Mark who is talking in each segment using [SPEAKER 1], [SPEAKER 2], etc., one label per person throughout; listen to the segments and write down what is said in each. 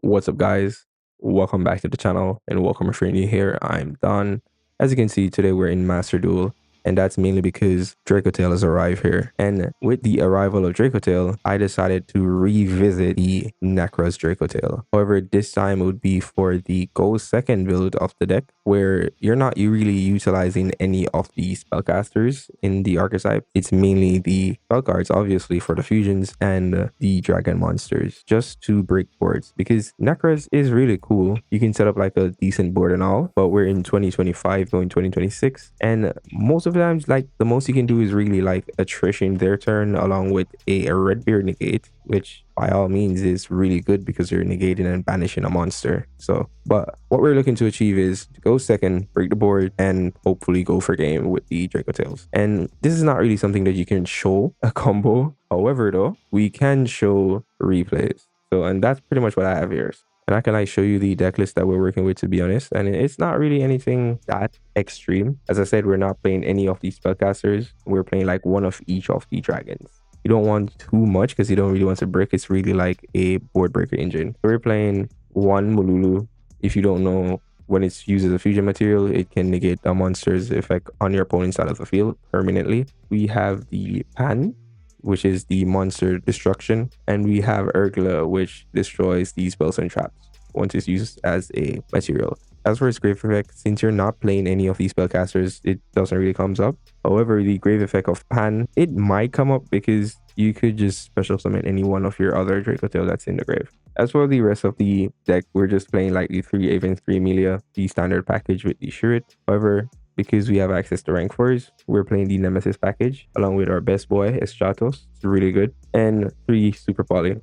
[SPEAKER 1] What's up, guys? Welcome back to the channel and welcome if you're new here. I'm Don. As you can see, today we're in Master Duel, and that's mainly because Dracotail has arrived here. And with the arrival of Dracotail, I decided to revisit the Nekroz Dracotail. However, this time it would be for the go second build of the deck, where you're not really utilizing any of the spellcasters in the archetype. It's mainly the spell cards, obviously, for the fusions and the dragon monsters, just to break boards. Because Nekroz is really cool. You can set up like a decent board and all, but we're in 2025 going 2026, and most of the times, like, the most you can do is really like attrition their turn along with a red beard negate, which by all means is really good because you're negating and banishing a monster. So, but what we're looking to achieve is to go second, break the board, and hopefully go for game with the Dracotails. And this is not really something that you can show a combo. However, though, we can show replays. So, and that's pretty much what I have here. And I can like show you the deck list that we're working with, to be honest. And it's not really anything that extreme. As I said, we're not playing any of these spellcasters. We're playing like one of each of the dragons. You don't want too much because you don't really want to break. It's really like a board breaker engine. So we're playing one Mululu. If you don't know, when it's used as a fusion material, it can negate a monster's effect on your opponent's side of the field permanently. We have the Pan, which is the monster destruction, and we have Urgla, which destroys the spells and traps once it's used as a material. As for its grave effect, since you're not playing any of these spellcasters, it doesn't really come up. However, the grave effect of Pan, it might come up because you could just special summon any one of your other Dracotail that's in the grave. As for the rest of the deck, we're just playing like the 3 Aven, 3 Amelia, the standard package with the Shurit. However, because we have access to rank 4s, we're playing the Nemesis package along with our best boy, Estratos. It's really good. And 3 Super Poly.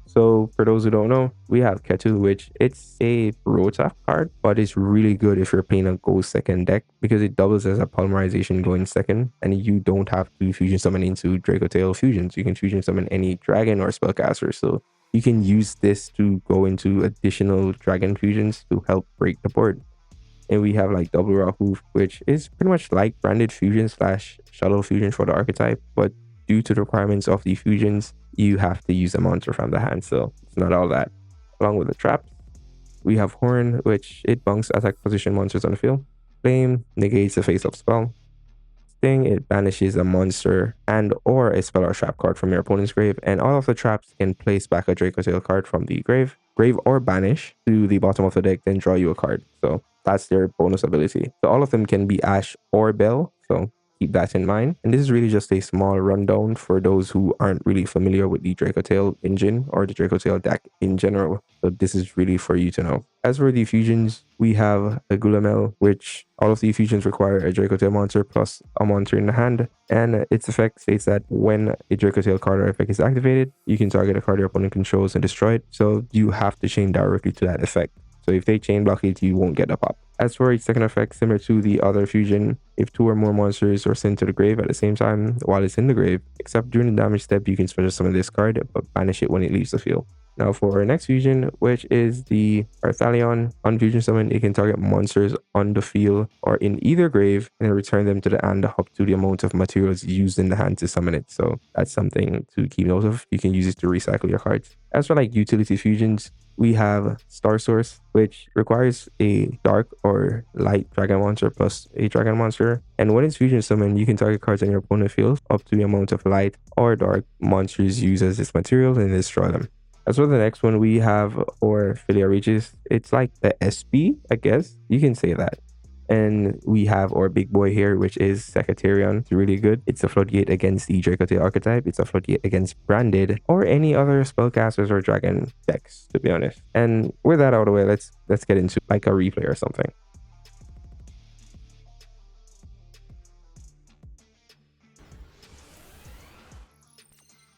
[SPEAKER 1] So for those who don't know, we have Ketu, which it's a Rota card, but it's really good if you're playing a go second deck because it doubles as a polymerization going second, and you don't have to fusion summon into Dracotail fusions. You can fusion summon any dragon or spellcaster. So you can use this to go into additional dragon fusions to help break the board. And we have like double Rahu, which is pretty much like branded fusion slash shuttle fusion for the archetype, but due to the requirements of the fusions, you have to use a monster from the hand, so it's not all that. Along with the traps, we have Horn, which it bunks attack position monsters on the field. Flame negates a face-up spell. Sting, it banishes a monster and or a spell or trap card from your opponent's grave, and all of the traps can place back a Dracotail card from the grave or banish to the bottom of the deck, then draw you a card. So that's their bonus ability. So all of them can be Ash or Bell, so keep that in mind. And this is really just a small rundown for those who aren't really familiar with the Dracotail engine or the Dracotail deck in general. So this is really for you to know. As for the fusions, we have a Gulamel, which all of the fusions require a Dracotail monster plus a monster in the hand. And its effect states that when a Dracotail card or effect is activated, you can target a card your opponent controls and destroy it. So you have to chain directly to that effect. So if they chain block it, you won't get a pop. As for its second effect, similar to the other fusion, if 2 or more monsters are sent to the grave at the same time while it's in the grave, except during the damage step, you can special summon this card, but banish it when it leaves the field. Now for our next fusion, which is the Arthalion, on fusion summon, it can target monsters on the field or in either grave and return them to the hand up to the amount of materials used in the hand to summon it. So that's something to keep note of. You can use it to recycle your cards. As for like utility fusions, we have Star Source, which requires a dark or light dragon monster plus a dragon monster. And when it's fusion summoned, you can target cards on your opponent field up to the amount of light or dark monsters used as its material and destroy them. As for the next one, we have our Philia Regis. It's like the SP, I guess. You can say that. And we have our big boy here, which is Secretarion. It's really good. It's a floodgate against the Dracotail archetype. It's a floodgate against branded or any other spellcasters or dragon decks, to be honest. And with that out of the way, let's get into like a replay or something.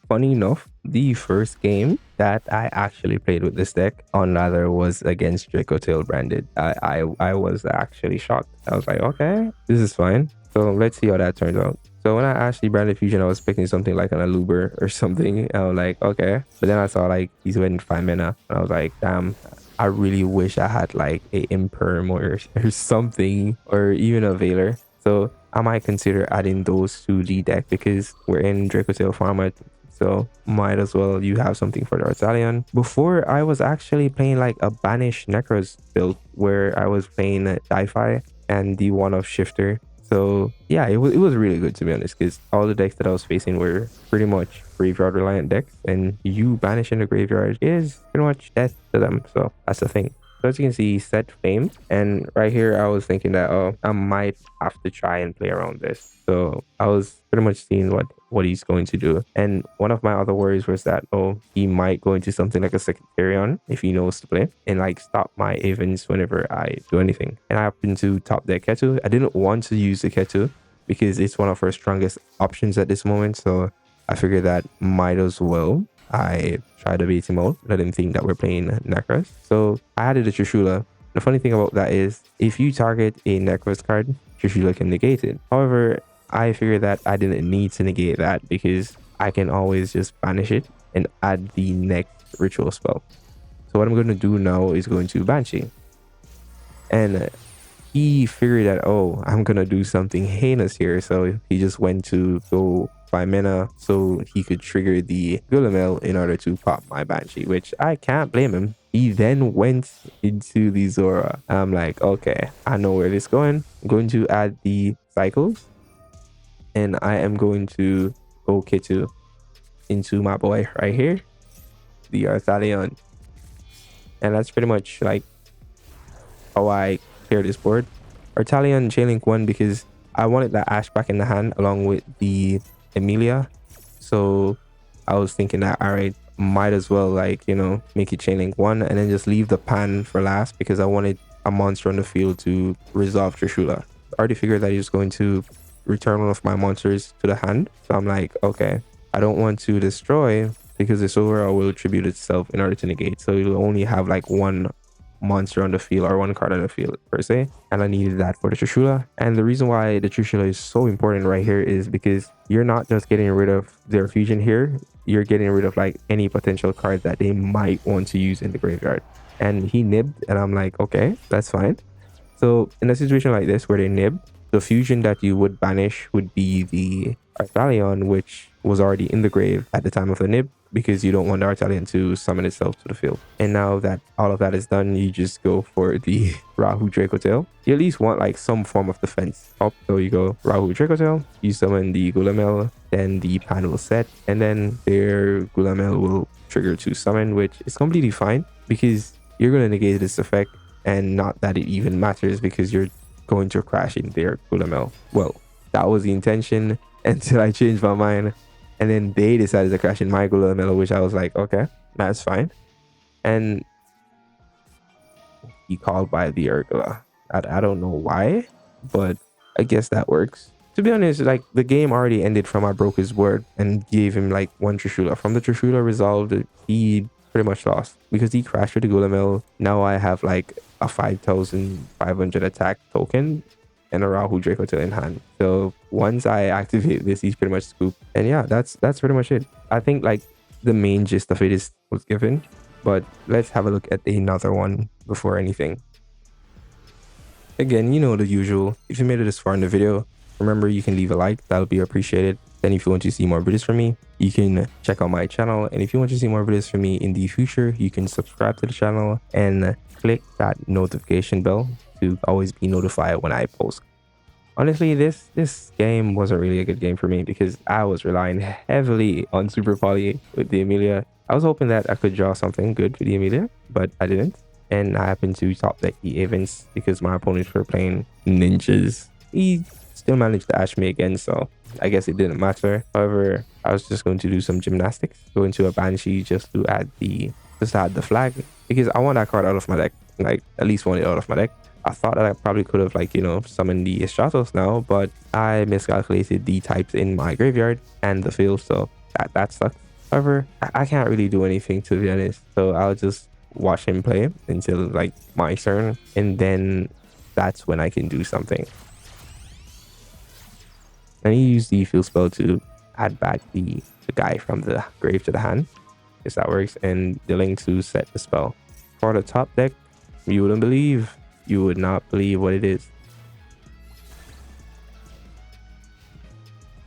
[SPEAKER 1] Funny enough, the first game that I actually played with this deck on ladder was against Dracotail branded. I was actually shocked. I was like, okay, this is fine. So let's see how that turns out. So when I actually branded fusion, I was expecting something like an Aluber or something. I was like, okay. But then I saw like he's winning 5 mana. And I was like, damn, I really wish I had like a Imperm or something, or even a Veiler. So I might consider adding those to the deck because we're in Dracotail format. so might as well you have something for the Artalion. Before, I was actually playing like a banish Nekroz build where I was playing Typhoon and the one-off shifter. So yeah, it was really good, to be honest, because all the decks that I was facing were pretty much graveyard reliant decks, and you banishing the graveyard is pretty much death to them. So that's the thing. So as you can see, set fame, and right here I was thinking that, oh, I might have to try and play around this. So I was pretty much seeing what he's going to do, and one of my other worries was that, oh, he might go into something like a Secretarion if he knows to play, and like stop my Avens whenever I do anything. And I happened to top deck Ketu. I didn't want to use the Ketu because it's one of our strongest options at this moment, so I figured that might as well I tried a beta mode. I didn't think that we're playing Nekroz, so I added a Trishula. The funny thing about that is, if you target a Nekroz card, Trishula can negate it. However, I figured that I didn't need to negate that because I can always just banish it and add the next ritual spell. So what I'm going to do now is going to Banshee. And he figured that, oh, I'm going to do something heinous here. So he just went to go buy mana so he could trigger the Gulamel in order to pop my Banshee, which I can't blame him. He then went into the Zora. I'm like, okay, I know where this is going. I'm going to add the cycles, and I am going to go Ketu into my boy right here, the Artalion. And that's pretty much like how I clear this board. Artalion Chainlink 1 because I wanted that Ash back in the hand along with the Emilia. So I was thinking that, all right, might as well, like, you know, make it Chainlink 1 and then just leave the Pan for last because I wanted a monster on the field to resolve Trishula. I already figured that he was going to return one of my monsters to the hand. So I'm like, okay, I don't want to destroy because the Zora will attribute itself in order to negate. So you'll only have like one monster on the field or one card on the field per se, and I needed that for the Trishula. And the reason why the Trishula is so important right here is because you're not just getting rid of their fusion here, you're getting rid of like any potential card that they might want to use in the graveyard. And he nibbed, and I'm like, okay, that's fine. So in a situation like this where they nib, the fusion that you would banish would be the Artalion, which was already in the grave at the time of the nib, because you don't want the Artalion to summon itself to the field. And now that all of that is done, you just go for the Rahu Dracotail. You at least want like some form of defense up. So you go Rahu Dracotail, you summon the Gulamel, then the Pan will set, and then their Gulamel will trigger to summon, which is completely fine because you're going to negate this effect, and not that it even matters because you're going to crash in their Gulamel. Well, that was the intention until I changed my mind. And then they decided to crash in my Gulamel, which I was like, okay, that's fine. And he called by the Urgula. I don't know why, but I guess that works. To be honest, like the game already ended from I broke his word and gave him like one Trishula. From the Trishula resolved, he pretty much lost because he crashed with the Gulamel. Now I have like a 5,500 attack token and a Rahu Dracotail in hand. So once I activate this, he's pretty much scooped. And yeah, that's pretty much it. I think like the main gist of it was given, but let's have a look at another one before anything. Again, you know the usual. If you made it this far in the video, remember you can leave a like, that'll be appreciated. Then if you want to see more videos from me, you can check out my channel. And if you want to see more videos from me in the future, you can subscribe to the channel and click that notification bell to always be notified when I post. Honestly, this game wasn't really a good game for me because I was relying heavily on Super Poly with the Emilia. I was hoping that I could draw something good with the Emilia, but I didn't. And I happened to top deck the Avens because my opponents were playing ninjas. He still managed to ash me again, so I guess it didn't matter. However, I was just going to do some gymnastics, go into a Banshee just to add the flag because I want that card out of my deck, like at least want it out of my deck. I thought that I probably could have, like, you know, summoned the Stratos now, but I miscalculated the types in my graveyard and the field, so that sucks. However, I can't really do anything, to be honest, so I'll just watch him play until like my turn, and then that's when I can do something. And he used the field spell to add back the guy from the grave to the hand, if that works, and the link to set the spell. For the top deck, you wouldn't believe. You would not believe what it is.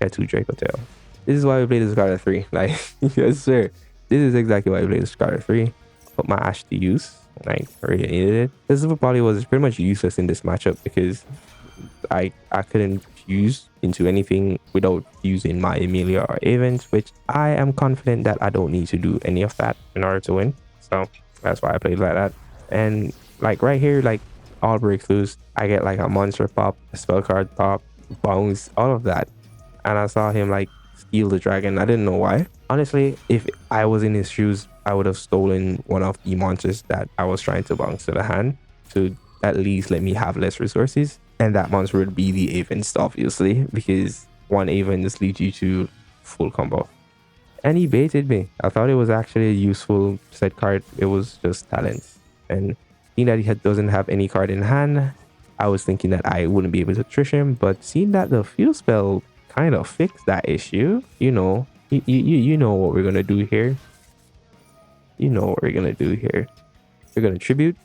[SPEAKER 1] Ketu Dracotail. This is why we play this card at 3. Like, yes, sir. This is exactly why we play this card at 3. Put my Ash to use. Like, I really needed it. This Super Poly was pretty much useless in this matchup because I couldn't fuse into anything without using my Amelia or Avens, which I am confident that I don't need to do any of that in order to win. So that's why I played like that. And like right here, like all breaks loose. I get like a monster pop, a spell card pop, bounce, all of that. And I saw him like steal the dragon. I didn't know why. Honestly, if I was in his shoes, I would have stolen one of the monsters that I was trying to bounce to the hand to at least let me have less resources. And that monster would be the Avens, obviously, because one Avens leads you to full combo. And he baited me. I thought it was actually a useful set card. It was just talents. And seeing that he doesn't have any card in hand, I was thinking that I wouldn't be able to trish him. But seeing that the Fuse spell kind of fixed that issue, you know what we're gonna do here. You know what we're gonna do here. We're gonna tribute,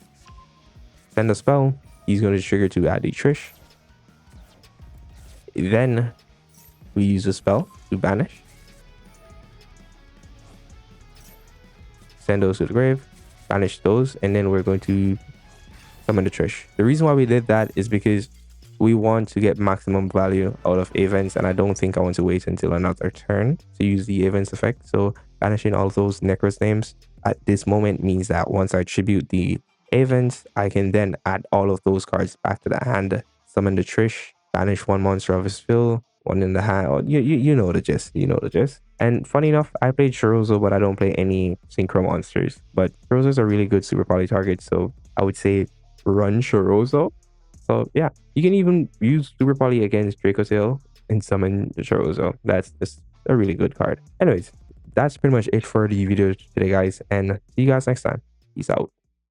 [SPEAKER 1] send a spell. He's gonna trigger to add a trish. Then we use a spell to banish. Send those to the grave, banish those, and then we're going to summon the trish. The reason why we did that is because we want to get maximum value out of Avens, and I don't think I want to wait until another turn to use the Avens effect. So banishing all those Nekroz names at this moment means that once I tribute the Avens, I can then add all of those cards back to the hand, summon the trish, banish one monster of his fill, one in the hand. Oh, you know the gist. You know the gist. And funny enough, I played Chorozo, but I don't play any synchro monsters. But Chorozos are really good super poly targets, so I would say run Chorozo. So yeah, you can even use super poly against Dracotail and summon the Chorozo. That's just a really good card. Anyways, that's pretty much it for the video today, guys, and see you guys next time. Peace out.